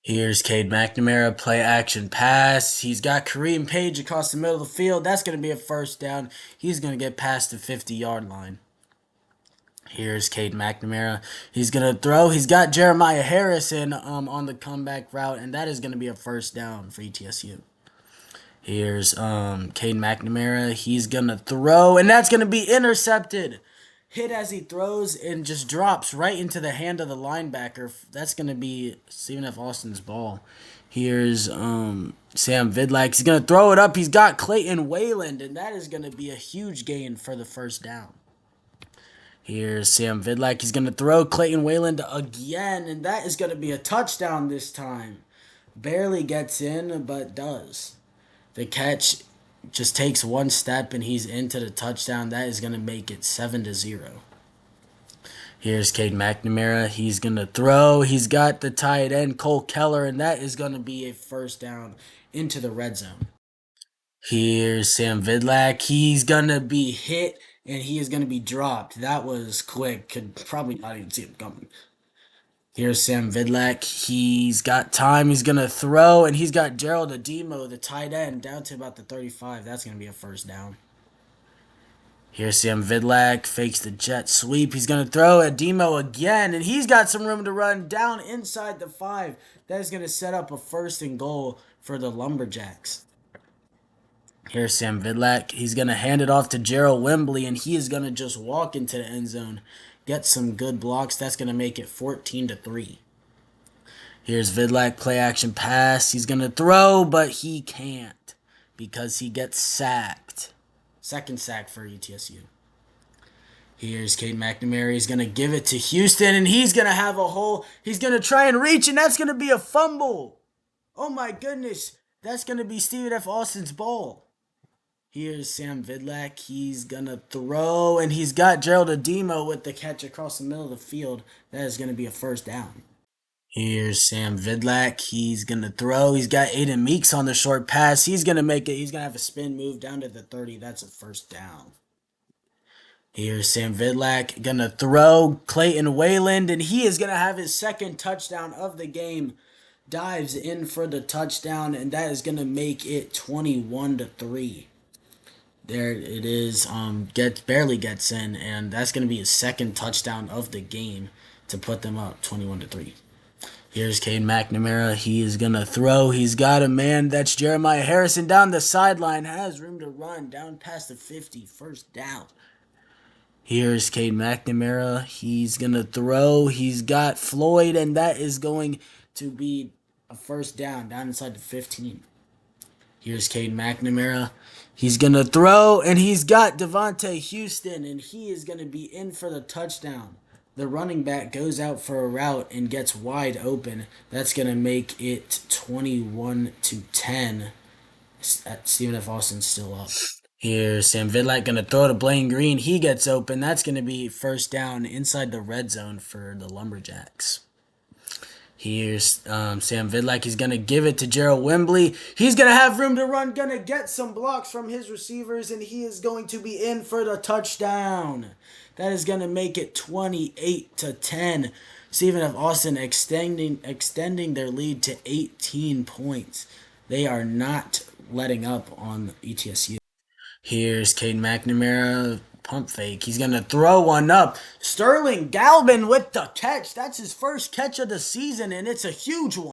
Here's Cade McNamara, play action pass. He's got Kareem Page across the middle of the field. That's going to be a first down. He's going to get past the 50-yard line. Here's Cade McNamara. He's going to throw. He's got Jeremiah Harrison on the comeback route, and that is going to be a first down for ETSU. Here's Cade McNamara. He's going to throw, and that's going to be intercepted. Hit as he throws and just drops right into the hand of the linebacker. That's going to be Stephen F. Austin's ball. Here's Sam Vidlak. He's going to throw it up. He's got Clayton Wayland, and that is going to be a huge gain for the first down. Here's Sam Vidlak. He's going to throw Clayton Wayland again, and that is going to be a touchdown this time. Barely gets in, but does. The catch just takes one step, and he's into the touchdown. That is going to make it 7-0. Here's Cade McNamara. He's going to throw. He's got the tight end, Cole Keller, and that is going to be a first down into the red zone. Here's Sam Vidlak. He's going to be hit, and he is going to be dropped. That was quick. Could probably not even see him coming. Here's Sam Vidlak. He's got time. He's going to throw, and he's got Gerald Ademo, the tight end, down to about the 35. That's going to be a first down. Here's Sam Vidlak. Fakes the jet sweep. He's going to throw Ademo again, and he's got some room to run down inside the 5. That is going to set up a first and goal for the Lumberjacks. Here's Sam Vidlak. He's going to hand it off to Gerald Wembley, and he is going to just walk into the end zone. Get some good blocks. That's going to make it 14-3. Here's Vidlak, play action pass. He's going to throw, but he can't because he gets sacked. Second sack for ETSU. Here's Cade McNamara. He's going to give it to Houston, and he's going to have a hole. He's going to try and reach, and that's going to be a fumble. Oh my goodness. That's going to be Stephen F. Austin's ball. Here's Sam Vidlak. He's going to throw, and he's got Gerald Ademo with the catch across the middle of the field. That is going to be a first down. Here's Sam Vidlak. He's going to throw. He's got Aiden Meeks on the short pass. He's going to make it. He's going to have a spin move down to the 30. That's a first down. Here's Sam Vidlak. Going to throw Clayton Wayland, and he is going to have his second touchdown of the game. Dives in for the touchdown, and that is going to make it 21-3. There it is. Barely gets in, and that's going to be his second touchdown of the game to put them up 21-3. Here's Cade McNamara. He is going to throw. He's got a man. That's Jeremiah Harrison down the sideline. Has room to run down past the 50. First down. Here's Cade McNamara. He's going to throw. He's got Floyd, and that is going to be a first down inside the 15. Here's Cade McNamara. He's going to throw, and he's got Devontae Houston, and he is going to be in for the touchdown. The running back goes out for a route and gets wide open. That's going to make it 21-10. Stephen F. Austin's still up. Here's Sam Vidlak going to throw to Blaine Green. He gets open. That's going to be first down inside the red zone for the Lumberjacks. Here's Sam Vidlak. He's going to give it to Gerald Wembley. He's going to have room to run, going to get some blocks from his receivers, and he is going to be in for the touchdown. That is going to make it 28-10. Stephen F. Austin extending their lead to 18 points. They are not letting up on ETSU. Here's Cade McNamara. Pump fake. He's going to throw one up. Sterling Galvin with the catch. That's his first catch of the season, and it's a huge one.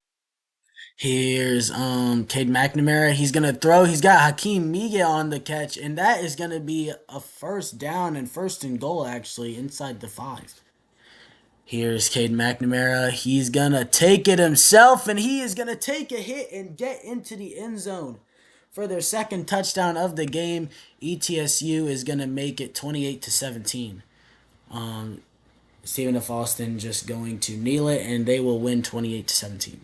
Here's Cade McNamara. He's going to throw. He's got Hakeem Miga on the catch, and that is going to be a first down and first and goal, actually, inside the 5. Here's Cade McNamara. He's going to take it himself, and he is going to take a hit and get into the end zone. For their second touchdown of the game, ETSU is going to make it 28-17. Stephen F. Austin just going to kneel it, and they will win 28-17.